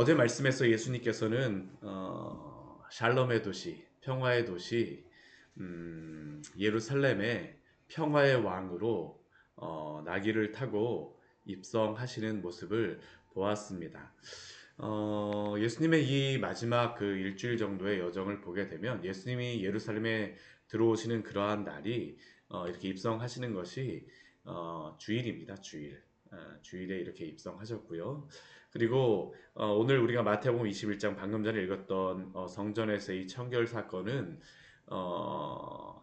어제 말씀에서 예수님께서는 샬롬의 도시, 평화의 도시, 예루살렘의 평화의 왕으로 나귀를 타고 입성하시는 모습을 보았습니다. 예수님의 이 마지막 그 일주일 정도의 여정을 보게 되면 예수님이 예루살렘에 들어오시는 그러한 날이 이렇게 입성하시는 것이 주일입니다. 주일. 주일에 이렇게 입성하셨고요. 그리고 오늘 우리가 마태복음 21장 방금 전에 읽었던 성전에서의 청결 사건은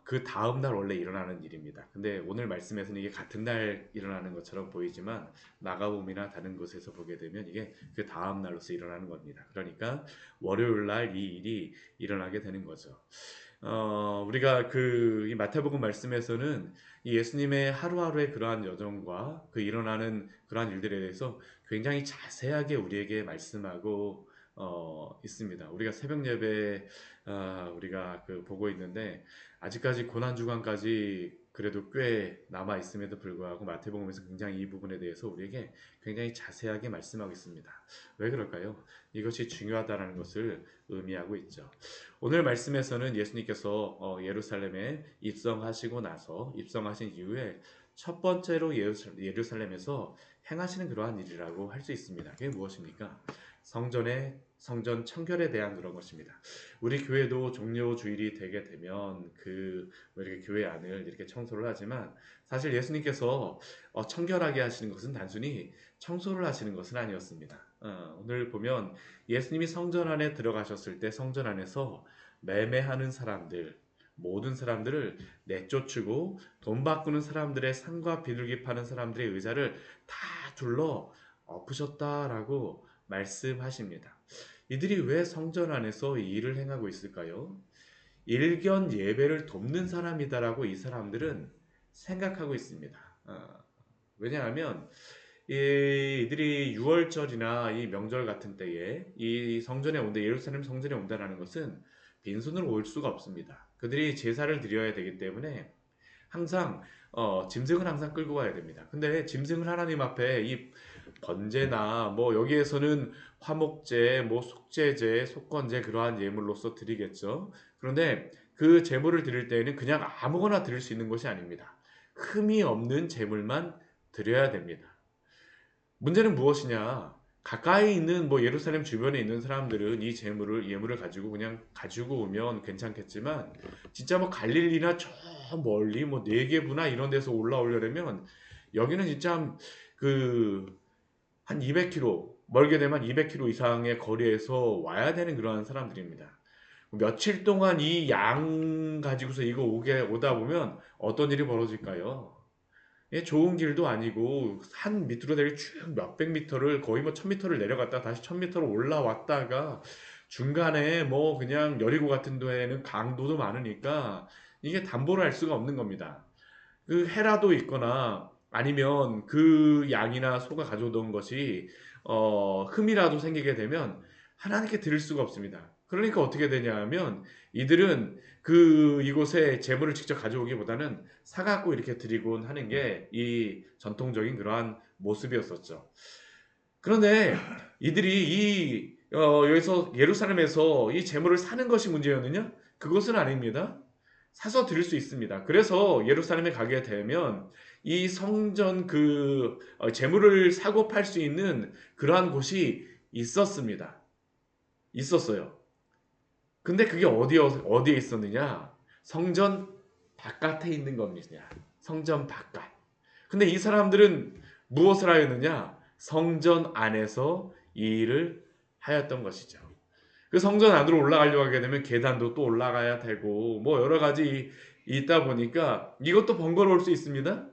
그 다음 날 원래 일어나는 일입니다. 근데 오늘 말씀에서는 이게 같은 날 일어나는 것처럼 보이지만 마가복음이나 다른 곳에서 보게 되면 이게 그 다음 날로서 일어나는 겁니다. 그러니까 월요일 날 이 일이 일어나게 되는 거죠. 우리가 이 마태복음 말씀에서는 이 예수님의 하루하루의 그러한 여정과 그 일어나는 그러한 일들에 대해서 굉장히 자세하게 우리에게 말씀하고 있습니다. 우리가 새벽 예배 우리가 보고 있는데 아직까지 고난 주간까지 그래도 꽤 남아 있음에도 불구하고 마태복음에서 굉장히 이 부분에 대해서 우리에게 굉장히 자세하게 말씀하고 있습니다. 왜 그럴까요? 이것이 중요하다는 것을 의미하고 있죠. 오늘 말씀에서는 예수님께서 예루살렘에 입성하시고 나서 입성하신 이후에 첫 번째로 예루살렘에서 행하시는 그러한 일이라고 할 수 있습니다. 그게 무엇입니까? 성전 청결에 대한 그런 것입니다. 우리 교회도 종료 주일이 되게 되면 이렇게 교회 안을 이렇게 청소를 하지만 사실 예수님께서 청결하게 하시는 것은 단순히 청소를 하시는 것은 아니었습니다. 오늘 보면 예수님이 성전 안에 들어가셨을 때 성전 안에서 매매하는 사람들, 모든 사람들을 내쫓고 돈 바꾸는 사람들의 상과 비둘기 파는 사람들의 의자를 다 둘러 엎으셨다라고 말씀하십니다. 이들이 왜 성전 안에서 이 일을 행하고 있을까요? 일견 예배를 돕는 사람이다라고 이 사람들은 생각하고 있습니다. 왜냐하면 이들이 6월절이나 이 명절 같은 때에 이 성전에 온다, 예루살렘 성전에 온다라는 것은 빈손으로 올 수가 없습니다. 그들이 제사를 드려야 되기 때문에 항상 짐승을 항상 끌고 가야 됩니다. 근데 짐승을 하나님 앞에 이 번제나 뭐 여기에서는 화목제, 뭐 속죄제, 속건제 그러한 예물로서 드리겠죠. 그런데 그 제물을 드릴 때에는 그냥 아무거나 드릴 수 있는 것이 아닙니다. 흠이 없는 제물만 드려야 됩니다. 문제는 무엇이냐? 가까이 있는 뭐 예루살렘 주변에 있는 사람들은 이 예물을 가지고 그냥 가지고 오면 괜찮겠지만 진짜 뭐 갈릴리나 저 멀리 뭐 네개부나 이런 데서 올라오려면 여기는 진짜 한 200km 멀게 되면 200km 이상의 거리에서 와야 되는 그러한 사람들입니다. 며칠 동안 이 양 가지고서 이거 오다 보면 어떤 일이 벌어질까요? 예, 좋은 길도 아니고 산 밑으로 내리 쭉 몇백 미터를 거의 뭐 1000미터를 내려갔다 다시 1000미터로 올라왔다가 중간에 뭐 그냥 여리고 같은 데에는 강도도 많으니까 이게 담보를 할 수가 없는 겁니다. 그 해라도 있거나 아니면 그 양이나 소가 가져오던 것이 흠이라도 생기게 되면 하나님께 드릴 수가 없습니다. 그러니까 어떻게 되냐 하면 이들은 이곳에 재물을 직접 가져오기보다는 사갖고 이렇게 드리곤 하는 게 이 전통적인 그러한 모습이었었죠. 그런데 이들이 여기서 예루살렘에서 이 재물을 사는 것이 문제였느냐? 그것은 아닙니다. 사서 드릴 수 있습니다. 그래서 예루살렘에 가게 되면 이 성전 재물을 사고 팔 수 있는 그러한 곳이 있었습니다. 있었어요. 근데 그게 어디에 있었느냐? 성전 바깥에 있는 겁니다. 성전 바깥. 근데 이 사람들은 무엇을 하였느냐? 성전 안에서 이 일을 하였던 것이죠. 그 성전 안으로 올라가려고 하게 되면 계단도 또 올라가야 되고 뭐 여러 가지 있다 보니까 이것도 번거로울 수 있습니다.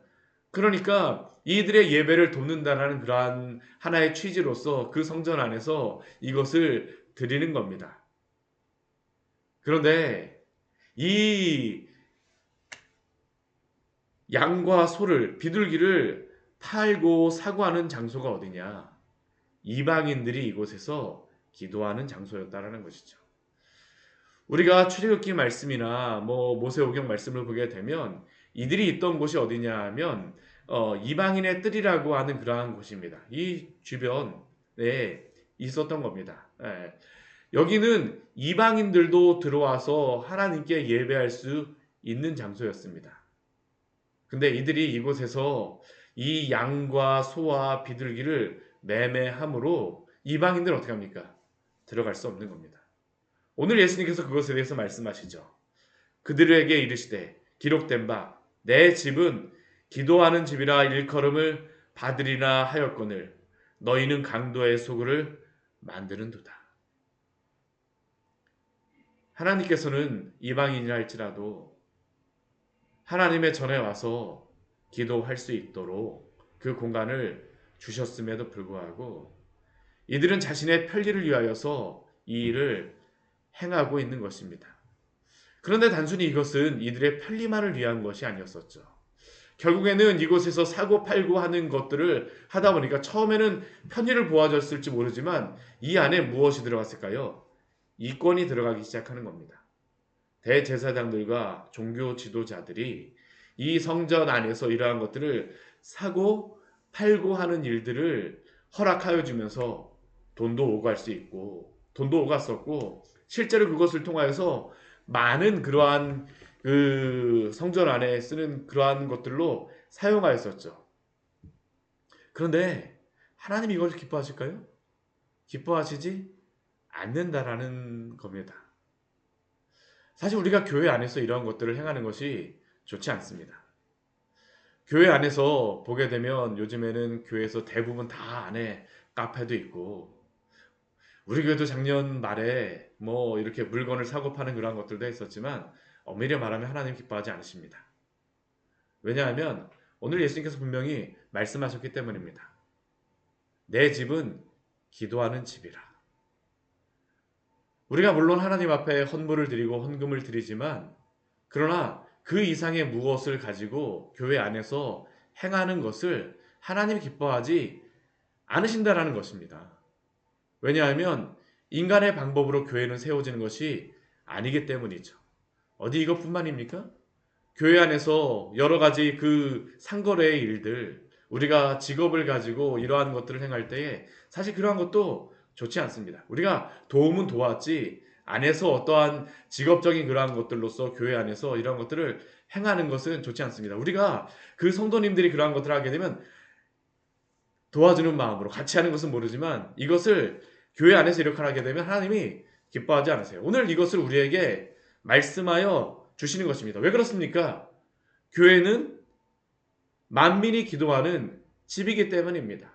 그러니까 이들의 예배를 돕는다라는 그러한 하나의 취지로서 그 성전 안에서 이것을 드리는 겁니다. 그런데 이 양과 소를 비둘기를 팔고 사고하는 장소가 어디냐? 이방인들이 이곳에서 기도하는 장소였다라는 것이죠. 우리가 출애굽기 말씀이나 뭐 모세오경 말씀을 보게 되면 이들이 있던 곳이 어디냐 하면 이방인의 뜰이라고 하는 그러한 곳입니다. 이 주변에 있었던 겁니다. 예. 여기는 이방인들도 들어와서 하나님께 예배할 수 있는 장소였습니다. 근데 이들이 이곳에서 이 양과 소와 비둘기를 매매함으로 이방인들은 어떻게 합니까? 들어갈 수 없는 겁니다. 오늘 예수님께서 그것에 대해서 말씀하시죠. 그들에게 이르시되 기록된 바 내 집은 기도하는 집이라 일컬음을 받으리라 하였거늘 너희는 강도의 소굴을 만드는도다. 하나님께서는 이방인이라 할지라도 하나님의 전에 와서 기도할 수 있도록 그 공간을 주셨음에도 불구하고 이들은 자신의 편리를 위하여서 이 일을 행하고 있는 것입니다. 그런데 단순히 이것은 이들의 편리만을 위한 것이 아니었었죠. 결국에는 이곳에서 사고 팔고 하는 것들을 하다 보니까 처음에는 편의를 보아줬을지 모르지만 이 안에 무엇이 들어갔을까요? 이권이 들어가기 시작하는 겁니다. 대제사장들과 종교 지도자들이 이 성전 안에서 이러한 것들을 사고 팔고 하는 일들을 허락하여 주면서 돈도 오갈 수 있고 돈도 오갔었고 실제로 그것을 통하여서 많은 그러한 그 성전 안에 쓰는 그러한 것들로 사용하였었죠. 그런데 하나님이 이것을 기뻐하실까요? 기뻐하시지 않는다라는 겁니다. 사실 우리가 교회 안에서 이러한 것들을 행하는 것이 좋지 않습니다. 교회 안에서 보게 되면 요즘에는 교회에서 대부분 다 안에 카페도 있고 우리 교회도 작년 말에 뭐 이렇게 물건을 사고 파는 그런 것들도 있었지만 엄밀히 말하면 하나님 기뻐하지 않으십니다. 왜냐하면 오늘 예수님께서 분명히 말씀하셨기 때문입니다. 내 집은 기도하는 집이라. 우리가 물론 하나님 앞에 헌물을 드리고 헌금을 드리지만 그러나 그 이상의 무엇을 가지고 교회 안에서 행하는 것을 하나님이 기뻐하지 않으신다라는 것입니다. 왜냐하면 인간의 방법으로 교회는 세워지는 것이 아니기 때문이죠. 어디 이것뿐만입니까? 교회 안에서 여러 가지 그 상거래의 일들, 우리가 직업을 가지고 이러한 것들을 행할 때에 사실 그러한 것도 좋지 않습니다. 우리가 도움은 도왔지 안에서 어떠한 직업적인 그러한 것들로서 교회 안에서 이러한 것들을 행하는 것은 좋지 않습니다. 우리가 그 성도님들이 그러한 것들을 하게 되면 도와주는 마음으로 같이 하는 것은 모르지만 이것을 교회 안에서 이렇게 하게 되면 하나님이 기뻐하지 않으세요. 오늘 이것을 우리에게 말씀하여 주시는 것입니다. 왜 그렇습니까? 교회는 만민이 기도하는 집이기 때문입니다.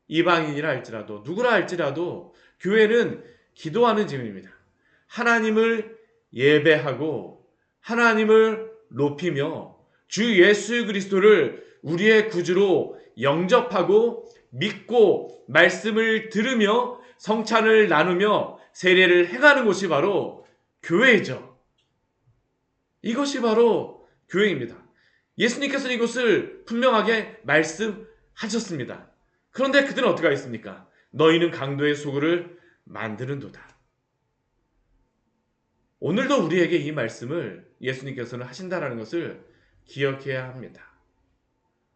이방인이라 할지라도 누구라 할지라도 교회는 기도하는 집입니다. 하나님을 예배하고 하나님을 높이며 주 예수 그리스도를 우리의 구주로 영접하고 믿고 말씀을 들으며 성찬을 나누며 세례를 행하는 곳이 바로 교회이죠. 이것이 바로 교회입니다. 예수님께서는 이것을 분명하게 말씀하셨습니다. 그런데 그들은 어떻게 하겠습니까? 너희는 강도의 소굴을 만드는도다. 오늘도 우리에게 이 말씀을 예수님께서는 하신다라는 것을 기억해야 합니다.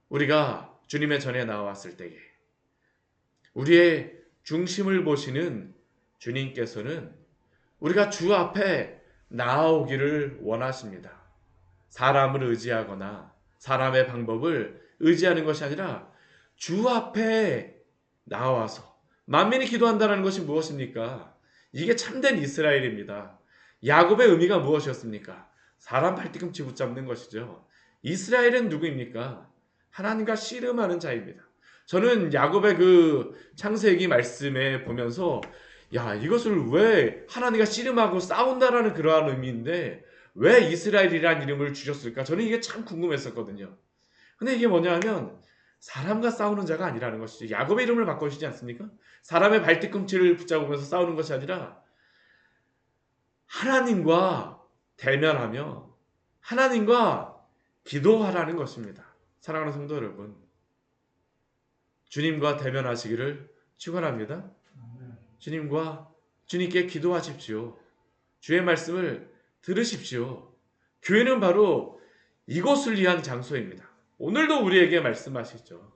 우리가 주님의 전에 나왔을 때에 우리의 중심을 보시는 주님께서는 우리가 주 앞에 나아오기를 원하십니다. 사람을 의지하거나 사람의 방법을 의지하는 것이 아니라 주 앞에 나와서 만민이 기도한다는 것이 무엇입니까? 이게 참된 이스라엘입니다. 야곱의 의미가 무엇이었습니까? 사람 발뒤꿈치 붙잡는 것이죠. 이스라엘은 누구입니까? 하나님과 씨름하는 자입니다. 저는 야곱의 그 창세기 말씀에 보면서 야, 이것을 왜 하나님과 씨름하고 싸운다라는 그러한 의미인데 왜 이스라엘이라는 이름을 주셨을까? 저는 이게 참 궁금했었거든요. 근데 이게 뭐냐면 사람과 싸우는 자가 아니라는 것이죠. 야곱의 이름을 바꾸시지 않습니까? 사람의 발뒤꿈치를 붙잡으면서 싸우는 것이 아니라 하나님과 대면하며 하나님과 기도하라는 것입니다. 사랑하는 성도 여러분, 주님과 대면하시기를 축원합니다. 주님께 기도하십시오. 주의 말씀을 들으십시오. 교회는 바로 이곳을 위한 장소입니다. 오늘도 우리에게 말씀하시죠.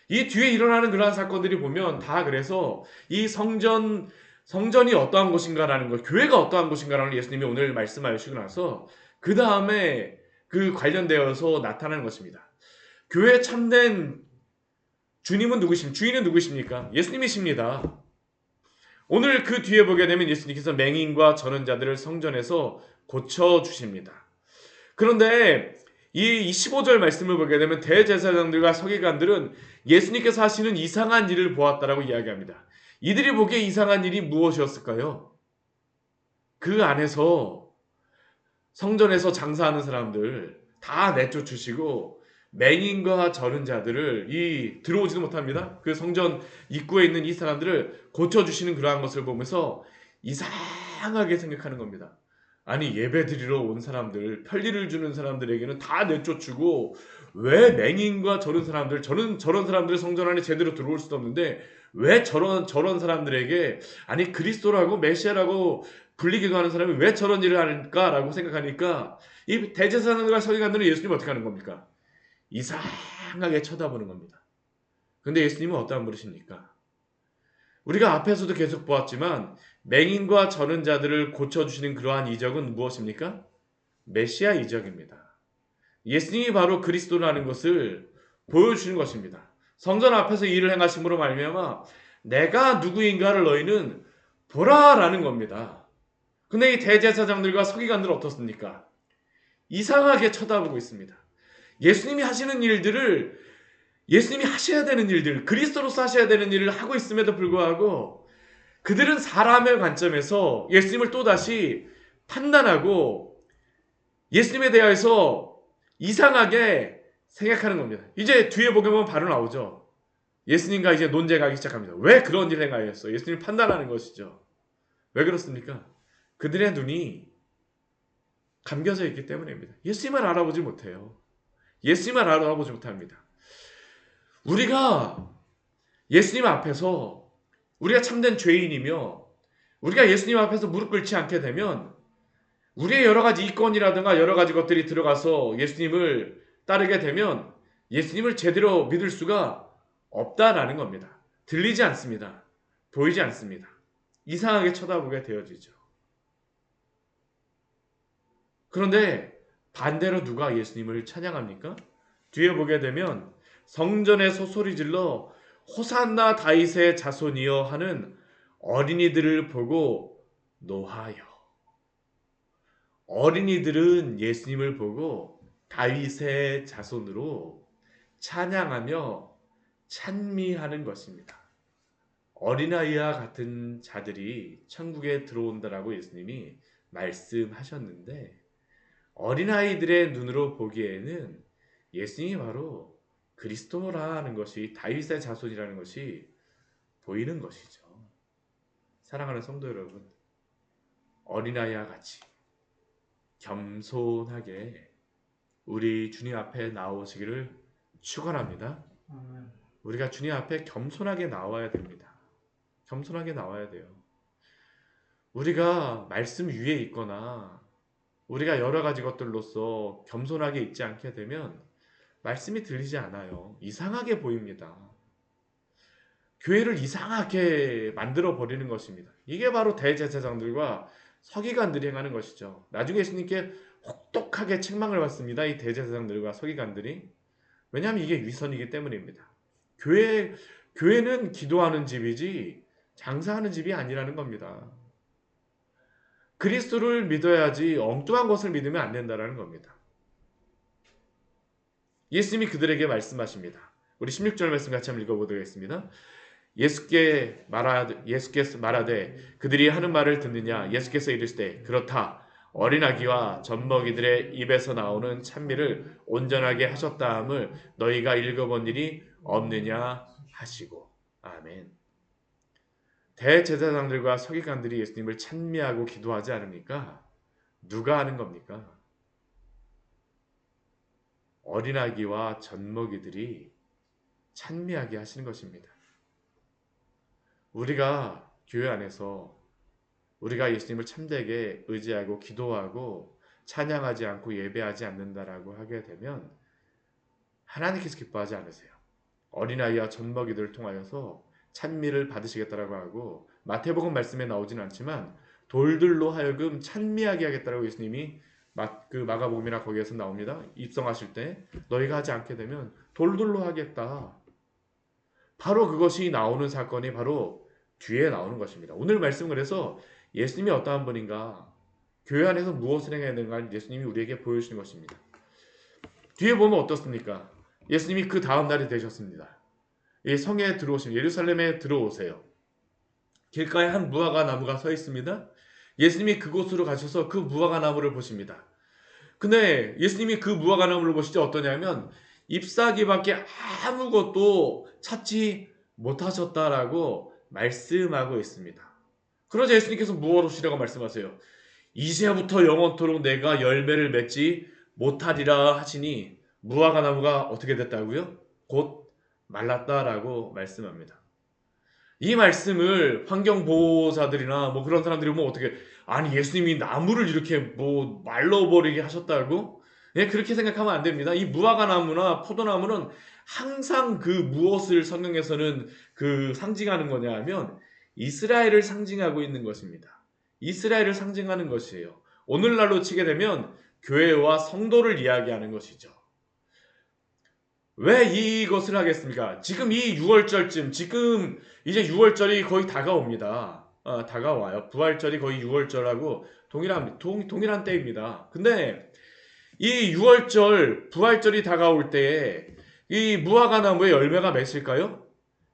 이 뒤에 일어나는 그러한 사건들이 보면 다 그래서 이 성전이 어떠한 곳인가라는 것, 교회가 어떠한 곳인가라는 걸 예수님이 오늘 말씀하시고 나서 그 다음에 그 관련되어서 나타나는 것입니다. 교회 참된 주인은 누구십니까? 예수님이십니다. 오늘 그 뒤에 보게 되면 예수님께서 맹인과 전원자들을 성전에서 고쳐주십니다. 그런데 이 15절 말씀을 보게 되면 대제사장들과 서기관들은 예수님께서 하시는 이상한 일을 보았다라고 이야기합니다. 이들이 보기에 이상한 일이 무엇이었을까요? 그 안에서 성전에서 장사하는 사람들 다 내쫓으시고 맹인과 저른 자들을 들어오지도 못합니다. 그 성전 입구에 있는 이 사람들을 고쳐주시는 그러한 것을 보면서 이상하게 생각하는 겁니다. 아니 예배 드리러 온 사람들, 편리를 주는 사람들에게는 다 내쫓고 왜 맹인과 저런 사람들 성전 안에 제대로 들어올 수도 없는데 왜 저런 사람들에게 아니 그리스도라고 메시아라고 불리기도 하는 사람이 왜 저런 일을 할까라고 생각하니까 이 대제사장들과 서기관들은 예수님 어떻게 하는 겁니까? 이상하게 쳐다보는 겁니다. 근데 예수님은 어떠한 분이십니까? 우리가 앞에서도 계속 보았지만 맹인과 저른 자들을 고쳐주시는 그러한 이적은 무엇입니까? 메시아 이적입니다. 예수님이 바로 그리스도라는 것을 보여주시는 것입니다. 성전 앞에서 일을 행하심으로 말미암아 내가 누구인가를 너희는 보라라는 겁니다. 근데 이 대제사장들과 서기관들은 어떻습니까? 이상하게 쳐다보고 있습니다. 예수님이 하시는 일들을 예수님이 하셔야 되는 일들, 그리스도로서 하셔야 되는 일을 하고 있음에도 불구하고 그들은 사람의 관점에서 예수님을 또다시 판단하고 예수님에 대해서 이상하게 생각하는 겁니다. 이제 뒤에 보게 보면 바로 나오죠. 예수님과 이제 논쟁하기 시작합니다. 왜 그런 일을 행하였어? 예수님을 판단하는 것이죠. 왜 그렇습니까? 그들의 눈이 감겨져 있기 때문입니다. 예수님을 알아보지 못해요. 예수님을 알아보지 못합니다. 우리가 예수님 앞에서 우리가 참된 죄인이며 우리가 예수님 앞에서 무릎 꿇지 않게 되면 우리의 여러 가지 이권이라든가 여러 가지 것들이 들어가서 예수님을 따르게 되면 예수님을 제대로 믿을 수가 없다라는 겁니다. 들리지 않습니다. 보이지 않습니다. 이상하게 쳐다보게 되어지죠. 그런데 반대로 누가 예수님을 찬양합니까? 뒤에 보게 되면 성전에서 소리질러 호산나 다윗의 자손이여 하는 어린이들을 보고 노하여. 어린이들은 예수님을 보고 다윗의 자손으로 찬양하며 찬미하는 것입니다. 어린아이와 같은 자들이 천국에 들어온다라고 예수님이 말씀하셨는데 어린아이들의 눈으로 보기에는 예수님이 바로 그리스도라는 것이 다윗의 자손이라는 것이 보이는 것이죠. 사랑하는 성도 여러분, 어린아이와 같이 겸손하게 우리 주님 앞에 나오시기를 축원합니다. 우리가 주님 앞에 겸손하게 나와야 됩니다. 겸손하게 나와야 돼요. 우리가 말씀 위에 있거나 우리가 여러 가지 것들로서 겸손하게 있지 않게 되면 말씀이 들리지 않아요. 이상하게 보입니다. 교회를 이상하게 만들어 버리는 것입니다. 이게 바로 대제사장들과 서기관들이 행하는 것이죠. 나중에 예수님께 혹독하게 책망을 받습니다. 이 대제사장들과 서기관들이. 왜냐하면 이게 위선이기 때문입니다. 교회는 기도하는 집이지 장사하는 집이 아니라는 겁니다. 그리스도를 믿어야지 엉뚱한 것을 믿으면 안 된다는 겁니다. 예수님이 그들에게 말씀하십니다. 우리 16절 말씀 같이 한번 읽어보도록 하겠습니다. 예수께서 말하되 그들이 하는 말을 듣느냐. 예수께서 이르시되 그렇다. 어린아기와 젖먹이들의 입에서 나오는 찬미를 온전하게 하셨다 함을 너희가 읽어본 일이 없느냐 하시고. 아멘. 대제사장들과 서기관들이 예수님을 찬미하고 기도하지 않습니까? 누가 하는 겁니까? 어린아기와 젖먹이들이 찬미하게 하시는 것입니다. 우리가 교회 안에서 우리가 예수님을 참되게 의지하고 기도하고 찬양하지 않고 예배하지 않는다라고 하게 되면 하나님께서 기뻐하지 않으세요. 어린아이와 젖먹이들을 통하여서 찬미를 받으시겠다라고 하고, 마태복음 말씀에 나오진 않지만 돌들로 하여금 찬미하게 하겠다라고 예수님이 그 마가복음이나 거기에서 나옵니다. 입성하실 때 너희가 하지 않게 되면 돌들로 하겠다. 바로 그것이 나오는 사건이 바로 뒤에 나오는 것입니다. 오늘 말씀은 그래서 예수님이 어떠한 분인가, 교회 안에서 무엇을 해야 되는가 예수님이 우리에게 보여주시는 것입니다. 뒤에 보면 어떻습니까? 예수님이 그 다음 날이 되셨습니다. 이 성에 들어오시면 예루살렘에 들어오세요. 길가에 한 무화과 나무가 서 있습니다. 예수님이 그곳으로 가셔서 그 무화과 나무를 보십니다. 근데 예수님이 그 무화과 나무를 보실 때 어떠냐면 잎사귀밖에 아무것도 찾지 못하셨다라고 말씀하고 있습니다. 그러자 예수님께서 무엇이라고 말씀하세요? 이제부터 영원토록 내가 열매를 맺지 못하리라 하시니 무화과 나무가 어떻게 됐다고요? 곧 말랐다라고 말씀합니다. 이 말씀을 환경보호자들이나 뭐 그런 사람들이 보면 어떻게, 아니 예수님이 나무를 이렇게 뭐 말라버리게 하셨다고? 예, 그렇게 생각하면 안 됩니다. 이 무화과 나무나 포도나무는 항상 그 무엇을 성경에서는 그 상징하는 거냐 하면 이스라엘을 상징하고 있는 것입니다. 이스라엘을 상징하는 것이에요. 오늘날로 치게 되면 교회와 성도를 이야기하는 것이죠. 왜 이것을 하겠습니까? 지금 이 6월절쯤, 지금 이제 6월절이 거의 다가옵니다. 다가와요. 부활절이 거의 6월절하고 동일한 때입니다. 근데 이 6월절, 부활절이 다가올 때에 이 무화과 나무에 열매가 맺힐까요?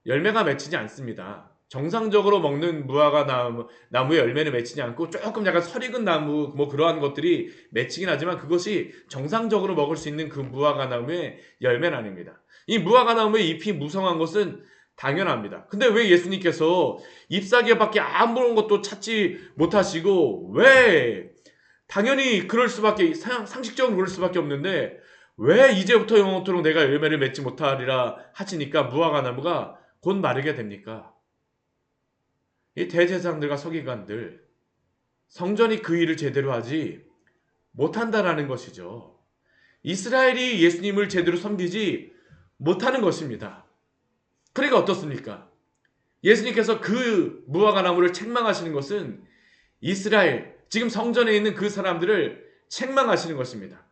열매가 맺히지 않습니다. 정상적으로 먹는 무화과 나무의 열매는 맺히지 않고 조금 약간 설익은 나무 뭐 그러한 것들이 맺히긴 하지만 그것이 정상적으로 먹을 수 있는 그 무화과 나무의 열매는 아닙니다. 이 무화과 나무의 잎이 무성한 것은 당연합니다. 근데 왜 예수님께서 잎사귀밖에 아무것도 찾지 못하시고, 왜 당연히 그럴 수밖에, 상식적으로 그럴 수밖에 없는데 왜 이제부터 영원토록 내가 열매를 맺지 못하리라 하시니까 무화과 나무가 곧 마르게 됩니까? 이 대제사장들과 서기관들, 성전이 그 일을 제대로 하지 못한다라는 것이죠. 이스라엘이 예수님을 제대로 섬기지 못하는 것입니다. 그러니까 어떻습니까? 예수님께서 그 무화과 나무를 책망하시는 것은 이스라엘, 지금 성전에 있는 그 사람들을 책망하시는 것입니다.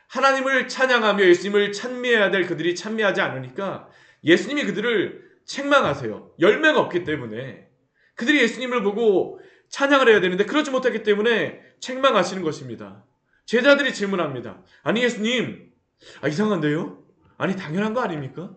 하나님을 찬양하며 예수님을 찬미해야 될 그들이 찬미하지 않으니까 예수님이 그들을 책망하세요. 열매가 없기 때문에. 그들이 예수님을 보고 찬양을 해야 되는데 그러지 못하기 때문에 책망하시는 것입니다. 제자들이 질문합니다. 아니 예수님, 이상한데요? 아니 당연한 거 아닙니까?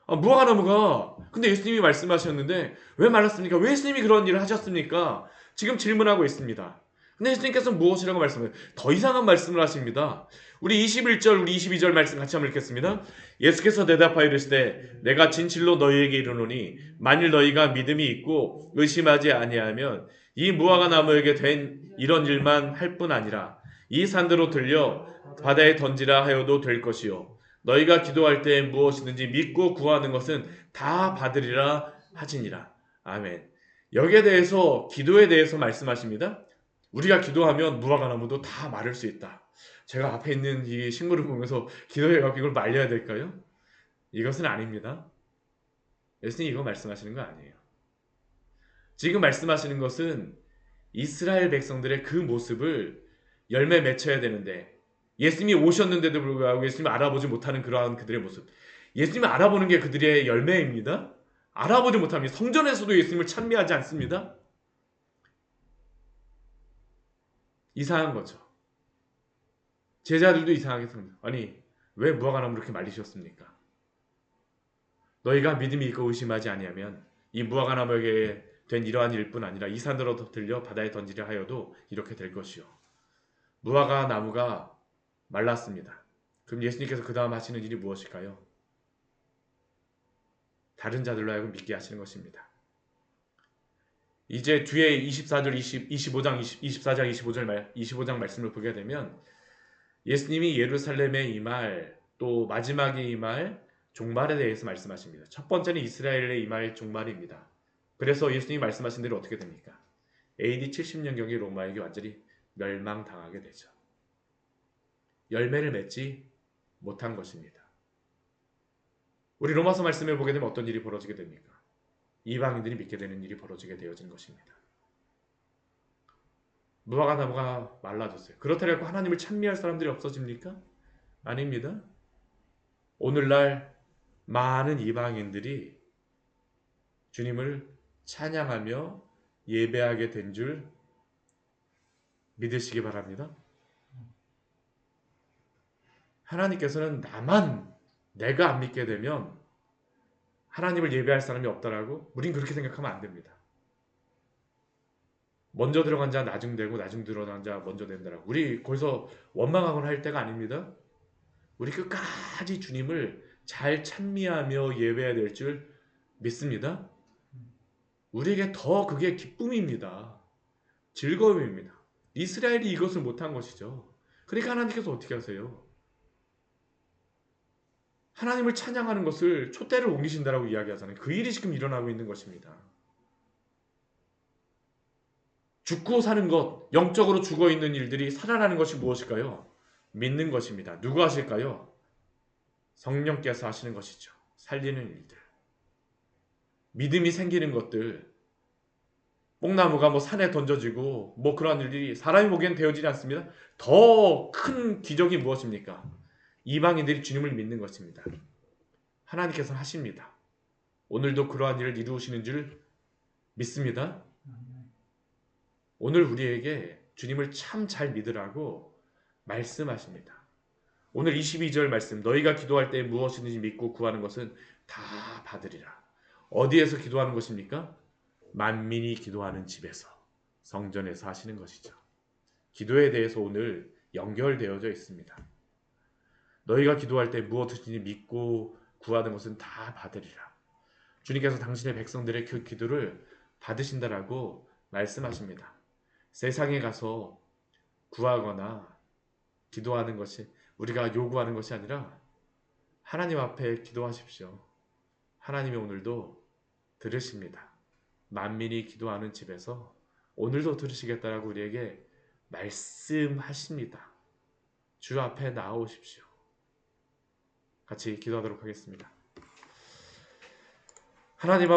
무화과 나무가, 근데 예수님이 말씀하셨는데 왜 말랐습니까? 왜 예수님이 그런 일을 하셨습니까? 지금 질문하고 있습니다. 근데 예수님께서 무엇이라고 말씀을, 더 이상한 말씀을 하십니다. 우리 21절, 우리 22절 말씀 같이 한번 읽겠습니다. 예수께서 대답하여 이르시되 내가 진실로 너희에게 이르노니 만일 너희가 믿음이 있고 의심하지 아니하면 이 무화과 나무에게 된 이런 일만 할 뿐 아니라 이 산대로 들려 바다에 던지라 하여도 될 것이요 너희가 기도할 때 무엇이든지 믿고 구하는 것은 다 받으리라 하시니라. 아멘. 여기에 대해서, 기도에 대해서 말씀하십니다. 우리가 기도하면 무화과 나무도 다 마를 수 있다. 제가 앞에 있는 이 식물을 보면서 기도해갖고 이걸 말려야 될까요? 이것은 아닙니다. 예수님 이거 말씀하시는 거 아니에요. 지금 말씀하시는 것은 이스라엘 백성들의 그 모습을 열매 맺혀야 되는데, 예수님이 오셨는데도 불구하고 예수님을 알아보지 못하는 그러한 그들의 모습, 예수님을 알아보는 게 그들의 열매입니다. 알아보지 못합니다. 성전에서도 예수님을 찬미하지 않습니다. 이상한 거죠. 제자들도 이상하게 생각합니다. 아니 왜 무화과 나무를 이렇게 말리셨습니까? 너희가 믿음이 있고 의심하지 아니하면 이 무화과 나무에게 된 이러한 일뿐 아니라 이 산으로 들려 바다에 던지려 하여도 이렇게 될 것이요. 무화과 나무가 말랐습니다. 그럼 예수님께서 그 다음 하시는 일이 무엇일까요? 다른 자들로 하여금 믿게 하시는 것입니다. 이제 뒤에 24절, 25장, 24장, 25장 말씀을 보게 되면 예수님이 예루살렘에 임할, 또 마지막에 임할 종말에 대해서 말씀하십니다. 첫 번째는 이스라엘에 임할 종말입니다. 그래서 예수님이 말씀하신 대로 어떻게 됩니까? AD 70년경에 로마에게 완전히 멸망당하게 되죠. 열매를 맺지 못한 것입니다. 우리 로마서 말씀을 보게 되면 어떤 일이 벌어지게 됩니까? 이방인들이 믿게 되는 일이 벌어지게 되어진 것입니다. 무화과 나무가 말라졌어요. 그렇다고 하나님을 찬미할 사람들이 없어집니까? 아닙니다. 오늘날 많은 이방인들이 주님을 찬양하며 예배하게 된 줄 믿으시기 바랍니다. 하나님께서는 내가 안 믿게 되면 하나님을 예배할 사람이 없다라고 우린 그렇게 생각하면 안 됩니다. 먼저 들어간 자 나중 되고 나중 들어간 자 먼저 된다라고 우리 거기서 원망하거나 할 때가 아닙니다. 우리 끝까지 주님을 잘 찬미하며 예배해야 될 줄 믿습니다. 우리에게 더 그게 기쁨입니다. 즐거움입니다. 이스라엘이 이것을 못한 것이죠. 그러니까 하나님께서 어떻게 하세요? 하나님을 찬양하는 것을 촛대를 옮기신다라고 이야기하잖아요. 그 일이 지금 일어나고 있는 것입니다. 죽고 사는 것, 영적으로 죽어있는 일들이 살아나는 것이 무엇일까요? 믿는 것입니다. 누구 하실까요? 성령께서 하시는 것이죠. 살리는 일들. 믿음이 생기는 것들. 뽕나무가 산에 던져지고 그런 일들이 사람이 보기엔 되어지지 않습니다. 더 큰 기적이 무엇입니까? 이방인들이 주님을 믿는 것입니다. 하나님께서 하십니다. 오늘도 그러한 일을 이루시는 줄 믿습니다. 오늘 우리에게 주님을 참 잘 믿으라고 말씀하십니다. 오늘 22절 말씀, 너희가 기도할 때 무엇이든지 믿고 구하는 것은 다 받으리라. 어디에서 기도하는 것입니까? 만민이 기도하는 집에서, 성전에서 하시는 것이죠. 기도에 대해서 오늘 연결되어져 있습니다. 너희가 기도할 때 무엇이든지 믿고 구하는 것은 다 받으리라. 주님께서 당신의 백성들의 그 기도를 받으신다라고 말씀하십니다. 세상에 가서 구하거나 기도하는 것이 우리가 요구하는 것이 아니라 하나님 앞에 기도하십시오. 하나님이 오늘도 들으십니다. 만민이 기도하는 집에서 오늘도 들으시겠다라고 우리에게 말씀하십니다. 주 앞에 나오십시오. 같이 기도하도록 하겠습니다. 하나님